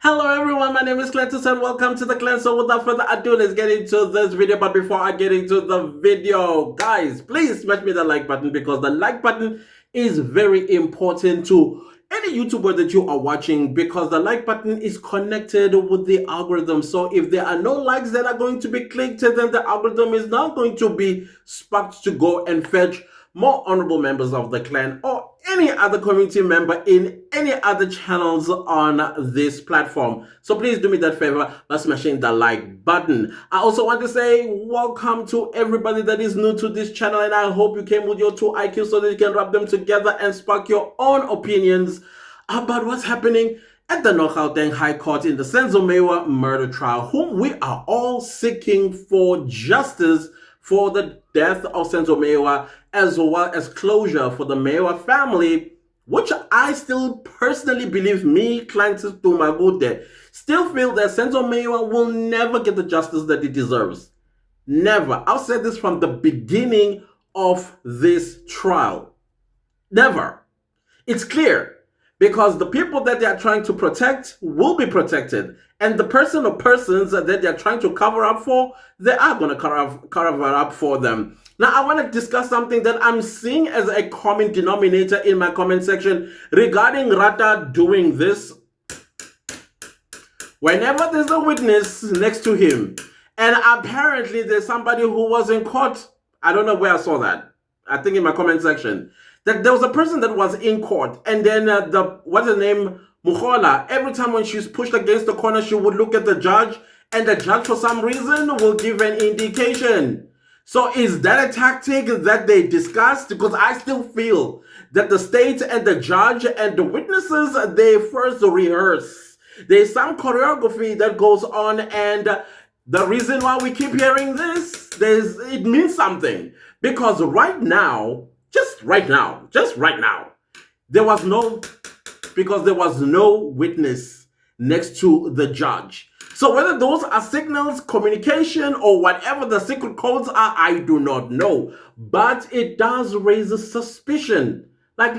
Hello everyone, my name is Cletus and welcome to the Cleanse. So without further ado, let's get into this video. But before I get into the video, guys, please smash me the like button because the like button is very important to any YouTuber that you are watching because the like button is connected with the algorithm. So if there are no likes that are going to be clicked, then the algorithm is not going to be sparked to go and fetch more honorable members of the clan or any other community member in any other channels on this platform. So please do me that favor by smashing the like button. I also want to say welcome to everybody that is new to this channel, and I hope you came with your 2 IQ so that you can rub them together and spark your own opinions about what's happening at the North Gauteng High Court in the Mngomezulu murder trial, whom we are all seeking for justice for the death of Mngomezulu, as well as closure for the Mewa family, which I still personally believe, me, Clantis Tumagude, still feel that Mngomezulu will never get the justice that it deserves. Never. I've said this from the beginning of this trial. Never. It's clear. Because the people that they are trying to protect will be protected. And the person or persons that they are trying to cover up for, they are going to cover up for them. Now, I want to discuss something that I'm seeing as a common denominator in my comment section regarding Rata doing this. Whenever there's a witness next to him, and apparently there's somebody who was in court, I don't know where I saw that. I think in my comment section. That there was a person that was in court, and then what's her name, Muhola, every time when she's pushed against the corner, she would look at the judge, and the judge for some reason will give an indication. So is that a tactic that they discussed? Because I still feel that the state and the judge and the witnesses, they first rehearse. There's some choreography that goes on, and the reason why we keep hearing this, it means something. Because right now, just right now, there was no witness next to the judge. So whether those are signals, communication, or whatever the secret codes are, I do not know. But it does raise a suspicion. Like,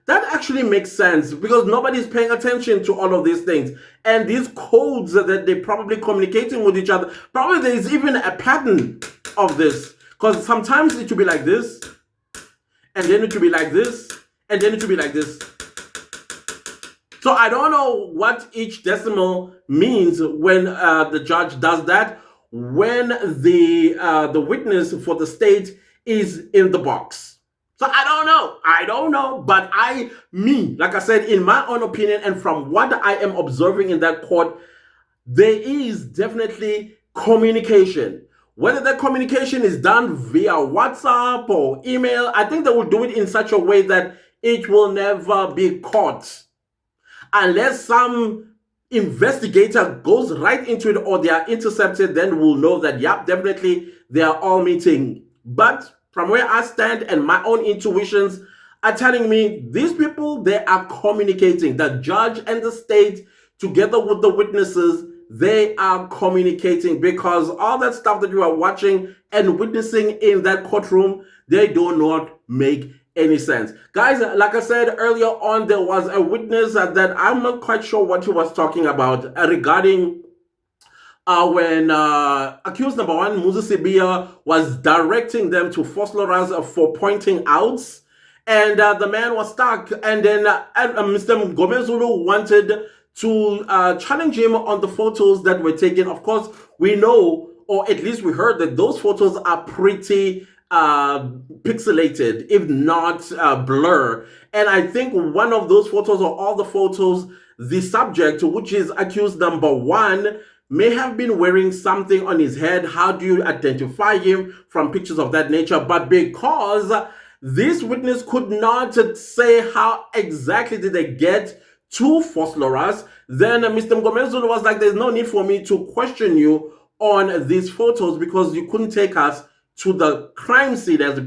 that actually makes sense because nobody's paying attention to all of these things. And these codes that they're probably communicating with each other, probably there's even a pattern of this. Because sometimes it will be like this, and then it will be like this, and then it will be like this. So I don't know what each decimal means when the judge does that, when the witness for the state is in the box. So I don't know, but like I said, in my own opinion, and from what I am observing in that court, there is definitely communication. Whether that communication is done via WhatsApp or email, I think they will do it in such a way that it will never be caught. Unless some investigator goes right into it or they are intercepted, then we'll know that, yep, definitely they are all meeting. But from where I stand and my own intuitions are telling me these people, they are communicating. The judge and the state, together with the witnesses, they are communicating, because all that stuff that you are watching and witnessing in that courtroom, they do not make any sense. Guys, like I said earlier on, there was a witness that I'm not quite sure what he was talking about regarding when accused number one, Mngomezulu, was directing them to Fosloras for pointing outs. And the man was stuck. And then Mr. Mngomezulu wanted to challenge him on the photos that were taken. Of course, we know, or at least we heard, that those photos are pretty pixelated, if not blur. And I think one of those photos, or all the photos, the subject, which is accused number one, may have been wearing something on his head. How do you identify him from pictures of that nature? But because this witness could not say how exactly did they get to Fosloras, then Mr. Mngomezulu was like, there's no need for me to question you on these photos because you couldn't take us to the crime scene, as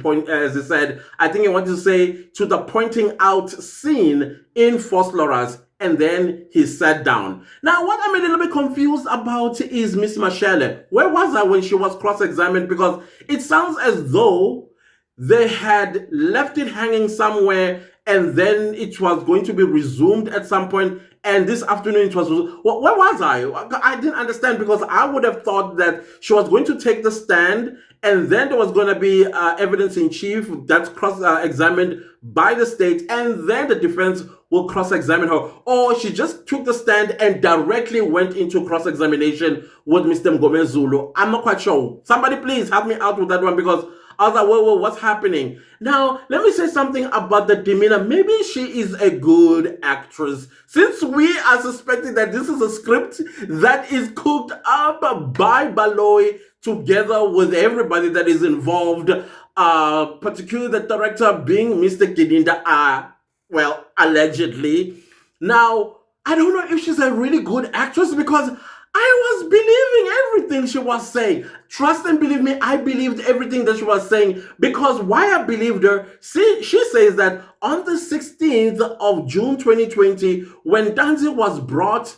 he said. I think he wanted to say to the pointing out scene in Fosloras, and then he sat down. Now, what I'm a little bit confused about is Miss Mashele. Where was I when she was cross-examined? Because it sounds as though they had left it hanging somewhere and then it was going to be resumed at some point, and this afternoon it was. Where was I? I didn't understand, because I would have thought that she was going to take the stand, and then there was going to be evidence in chief that's cross-examined by the state, and then the defense will cross-examine her. Or she just took the stand and directly went into cross-examination with Mr. Mngomezulu. I'm not quite sure. Somebody please help me out with that one, because I was like, whoa, what's happening? Now, let me say something about the demeanor. Maybe she is a good actress. Since we are suspecting that this is a script that is cooked up by Baloyi together with everybody that is involved, particularly the director being Mr. Kidinda, well, allegedly. Now, I don't know if she's a really good actress, because I was believing everything she was saying. Trust and believe me, I believed everything that she was saying. Because why I believed her, see, she says that on the 16th of June 2020, when Danzi was brought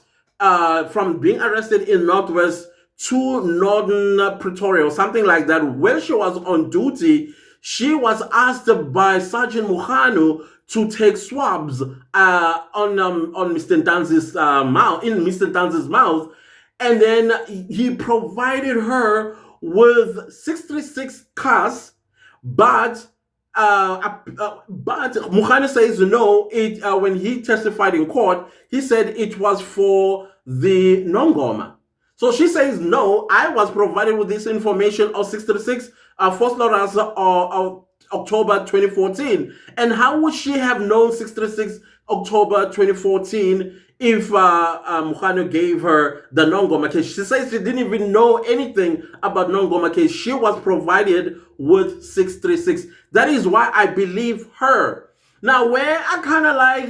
from being arrested in Northwest to Northern Pretoria or something like that, where she was on duty, she was asked by Sergeant Mukhanu to take swabs on Mr. Danzi's mouth, in Mr. Danzi's mouth. And then he provided her with 636 cars, but Mukhane says no. When he testified in court, he said it was for the Nongoma. So she says no. I was provided with this information of 636 First Lawrence of October 2014. And how would she have known 636 October 2014 if Mukhane gave her the Nongoma case? She says she didn't even know anything about Nongoma case. She was provided with 636. That is why I believe her. Now, where I kind of like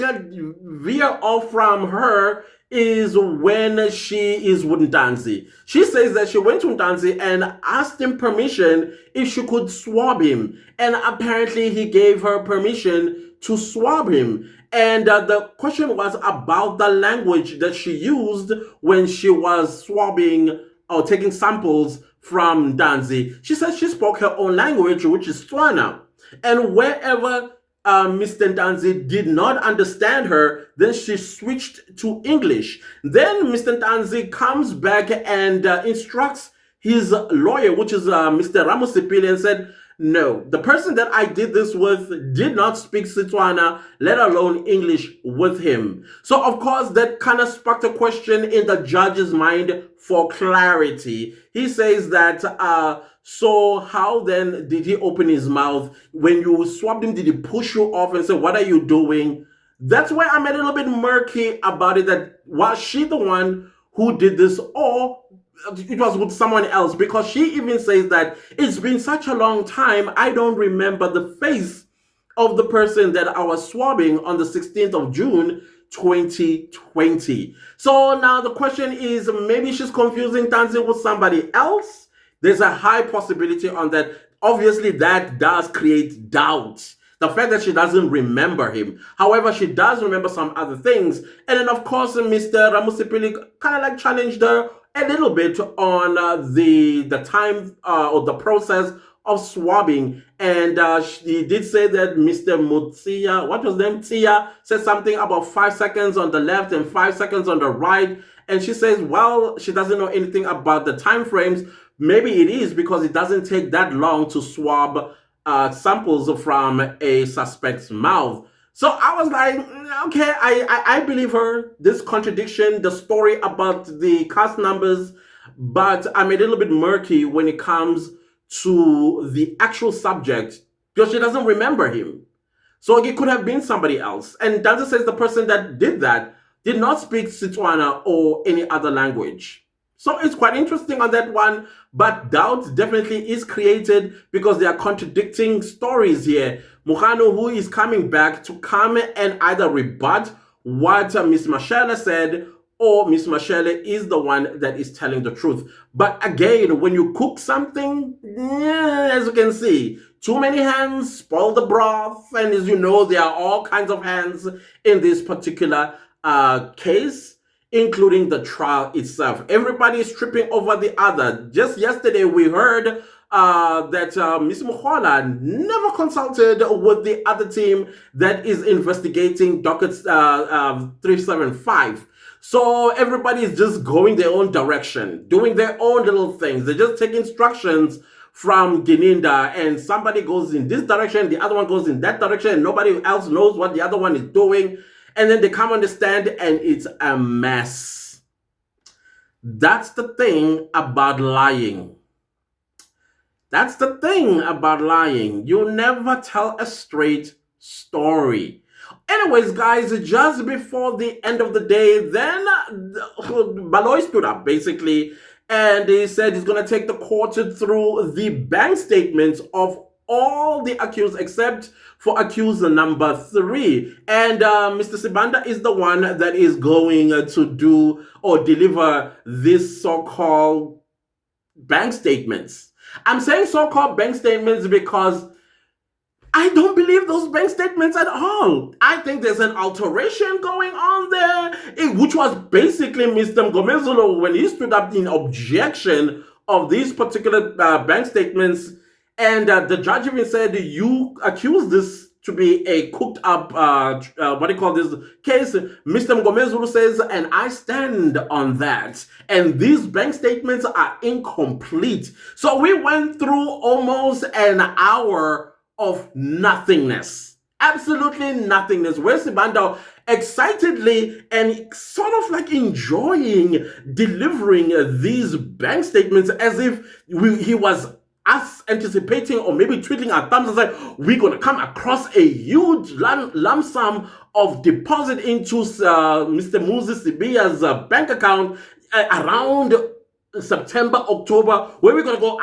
veer off from her is when she is with Ntanzi. She says that she went to Ntanzi and asked him permission if she could swab him. And apparently he gave her permission to swab him. And the question was about the language that she used when she was swabbing or taking samples from Ntanzi. She said she spoke her own language, which is Tswana. And wherever Mr. Ntanzi did not understand her, then she switched to English. Then Mr. Ntanzi comes back and instructs his lawyer, which is Mr. Ramosipili, and said, no, the person that I did this with did not speak Setswana, let alone English with him. So, of course, that kind of sparked a question in the judge's mind for clarity. He says that, so how then did he open his mouth? When you swabbed him, did he push you off and say, what are you doing? That's why I'm a little bit murky about it, that was she the one who did this, or it was with someone else? Because she even says that it's been such a long time, I don't remember the face of the person that I was swabbing on the 16th of June 2020. So now the question is, maybe she's confusing Tanzi with somebody else. There's a high possibility on that. Obviously, that does create doubt. The fact that she doesn't remember him. However, she does remember some other things. And then, of course, Mr. Ramosipili kind of like challenged her a little bit on the time or the process of swabbing. And she did say that Mr. Mutsia, what was name? Tia, said something about 5 seconds on the left and 5 seconds on the right. And she says, well, she doesn't know anything about the time frames. Maybe it is because it doesn't take that long to swab samples from a suspect's mouth. So I was like, okay, I believe her. This contradiction, the story about the cast numbers, but I'm a little bit murky when it comes to the actual subject because she doesn't remember him. So it could have been somebody else. And Danza says the person that did that did not speak Setswana or any other language. So it's quite interesting on that one, but doubt definitely is created because there are contradicting stories here. Mukhano, who is coming back to come and either rebut what Miss Mashele said, or Miss Mashele is the one that is telling the truth. But again, when you cook something, as you can see, too many hands spoil the broth. And as you know, there are all kinds of hands in this particular case. including the trial itself. Everybody is tripping over the other. Just yesterday, we heard that Ms. Mukhola never consulted with the other team that is investigating docket 375. So everybody is just going their own direction, doing their own little things. They just take instructions from Gininda, and somebody goes in this direction, the other one goes in that direction, and nobody else knows what the other one is doing. And then they come on the stand, and it's a mess. That's the thing about lying. That's the thing about lying. You never tell a straight story. Anyways, guys, just before the end of the day, then Baloy stood up, basically, and he said he's going to take the court through the bank statements of all the accused except for accuser number 3. And Mr. Sibanda is the one that is going to do or deliver this so-called bank statements. I'm saying so-called bank statements because I don't believe those bank statements at all. I think there's an alteration going on there, which was basically Mr. Mngomezulu when he stood up in objection of these particular bank statements. And the judge even said, you accuse this to be a cooked up, this case. Mr. Mngomezulu says, and I stand on that. And these bank statements are incomplete. So we went through almost an hour of nothingness, absolutely nothingness, where Sibanda excitedly and sort of like enjoying delivering these bank statements as if he was us anticipating or maybe twiddling our thumbs and saying, we're going to come across a huge lump sum of deposit into Mr. Moses Sibiya's bank account around September, October, where we're going to go,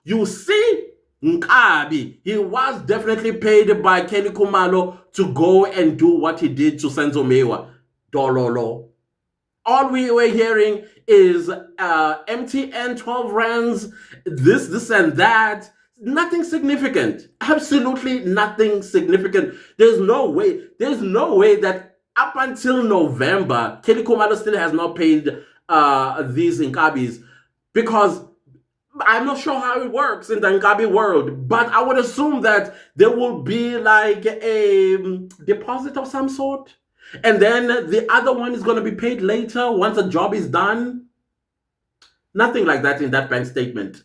you see, Nkabi, he was definitely paid by Kenny Kumalo to go and do what he did to Senzo Mewa. Dololo. All we were hearing is MTN 12 rands, this and that. Nothing significant. Absolutely nothing significant. There's no way that up until November, Kenny Kumalo still has not paid these Nkabis, because I'm not sure how it works in the Nkabi world, but I would assume that there will be like a deposit of some sort, and then the other one is going to be paid later once the job is done. Nothing like that in that bank statement.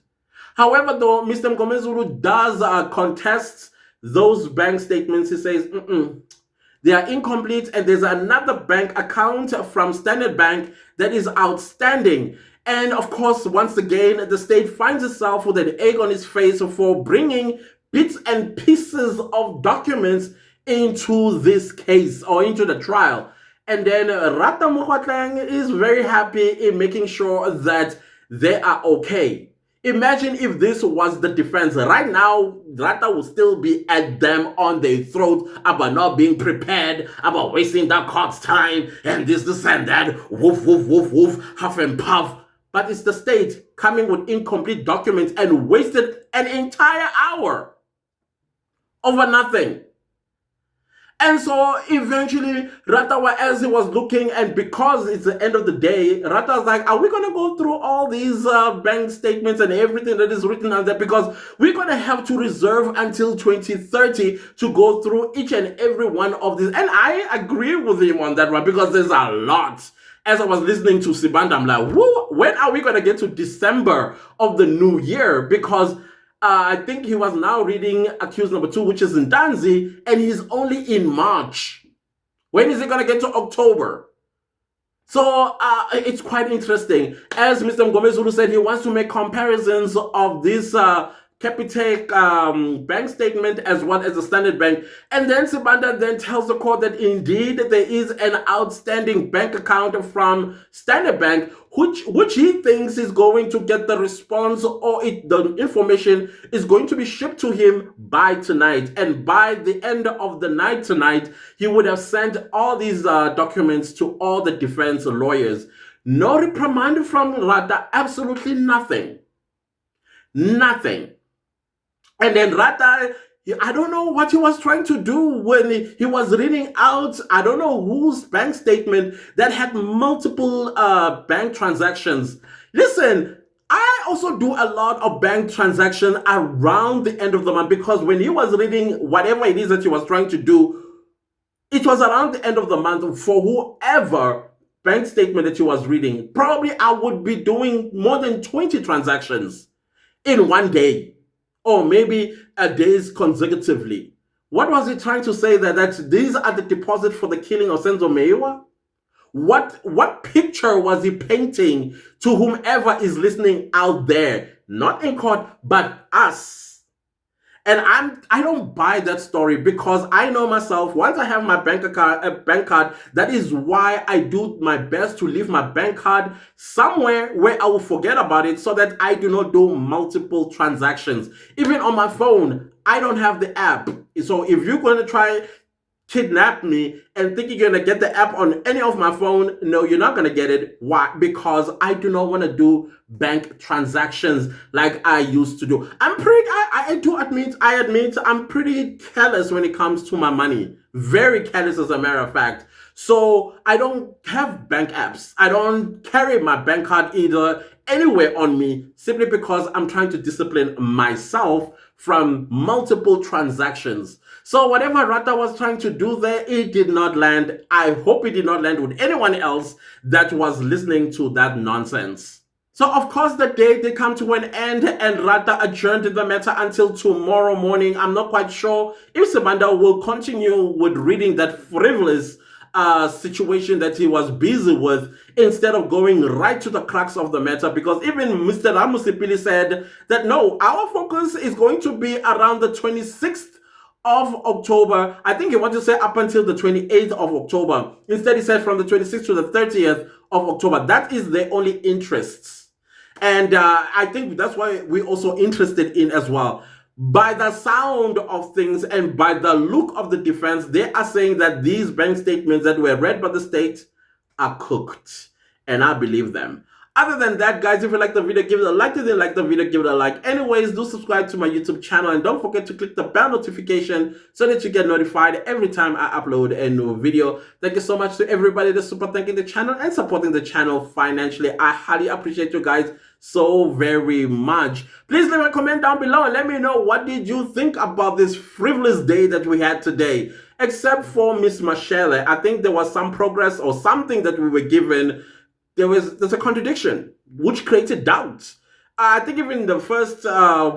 However, though, Mr. Mngomezulu does contest those bank statements. He says, they are incomplete, and there's another bank account from Standard Bank that is outstanding. And of course, once again, the state finds itself with an egg on its face for bringing bits and pieces of documents into this case or into the trial. And then Rata Mokwatleng is very happy in making sure that they are okay. Imagine if this was the defense. Right now, Rata will still be at them on their throat about not being prepared, about wasting the court's time, and this and that, woof, woof, woof, woof, huff and puff. But it's the state coming with incomplete documents and wasted an entire hour over nothing. And so eventually, Rata, as he was looking, and because it's the end of the day, Rata was like, are we going to go through all these bank statements and everything that is written on there? Because we're going to have to reserve until 2030 to go through each and every one of these. And I agree with him on that one, because there's a lot. As I was listening to Sibanda, I'm like, whoa, when are we going to get to December of the new year? Because I think he was now reading accused number 2, which is in Danzi, and he's only in March. When is he going to get to October? So it's quite interesting. As Mr. Mngomezulu said, he wants to make comparisons of this Capitec bank statement as well as the Standard Bank. And then Sibanda then tells the court that indeed there is an outstanding bank account from Standard Bank, which he thinks is going to get the response, or the information is going to be shipped to him by tonight. And by the end of the night tonight, he would have sent all these documents to all the defense lawyers. No reprimand from Rata, absolutely nothing. Nothing. And then Rata I don't know what he was trying to do when he was reading out, I don't know whose bank statement that had multiple bank transactions. Listen, I also do a lot of bank transaction around the end of the month, because when he was reading whatever it is that he was trying to do, it was around the end of the month for whoever bank statement that he was reading. Probably I would be doing more than 20 transactions in one day, or maybe a days consecutively. What was he trying to say that these are the deposit for the killing of Senzo Meiwa? What picture was he painting to whomever is listening out there? Not in court, but us. And I don't buy that story, because I know myself. Once I have my bank card, that is why I do my best to leave my bank card somewhere where I will forget about it, so that I do not do multiple transactions. Even on my phone, I don't have the app. So if you're going to try kidnap me and think you're gonna get the app on any of my phone, no, you're not gonna get it. Why? Because I do not want to do bank transactions like I used to do. I admit I'm pretty careless when it comes to my money. Very careless, as a matter of fact. So I don't have bank apps. I don't carry my bank card either anywhere on me, simply because I'm trying to discipline myself from multiple transactions. So whatever Rata was trying to do there, it did not land. I hope it did not land with anyone else that was listening to that nonsense. So of course the day did come to an end, and Rata adjourned the matter until tomorrow morning. I'm not quite sure if Sebanda will continue with reading that frivolous situation that he was busy with, instead of going right to the crux of the matter, because even Mr. Ramusipili said that no, our focus is going to be around the 26th of October. I think he wanted to say up until the 28th of October. Instead, he said from the 26th to the 30th of October. That is their only interests. And I think that's why we're also interested in as well. By the sound of things and by the look of the defense, they are saying that these bank statements that were read by the state are cooked. And I believe them. Other than that, guys, if you like the video, give it a like. If you like the video, give it a like. Anyways, do subscribe to my YouTube channel, and don't forget to click the bell notification so that you get notified every time I upload a new video. Thank you so much to everybody that's super thanking the channel and supporting the channel financially. I highly appreciate you guys so very much. Please leave a comment down below and let me know, what did you think about this frivolous day that we had today? Except for Miss Michelle, I think there was some progress or something that we were given. There's a contradiction, which created doubts. I think even the first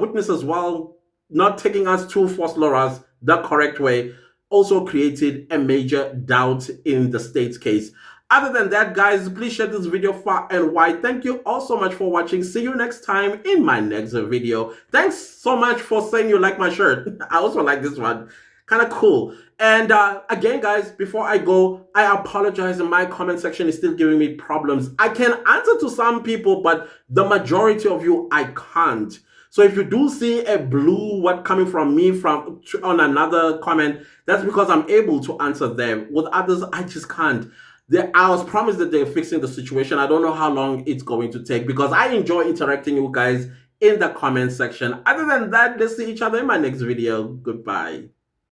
witness as well, not taking us to Force Laura's the correct way, also created a major doubt in the state's case. Other than that, guys, please share this video far and wide. Thank you all so much for watching. See you next time in my next video. Thanks so much for saying you like my shirt. I also like this one. Kind of cool. And again, guys, before I go, I apologize. My comment section is still giving me problems. I can answer to some people, but the majority of you, I can't. So if you do see a blue what coming from me on another comment, that's because I'm able to answer them. With others, I just can't. I was promised that they're fixing the situation. I don't know how long it's going to take, because I enjoy interacting with you guys in the comment section. Other than that, let's see each other in my next video. Goodbye.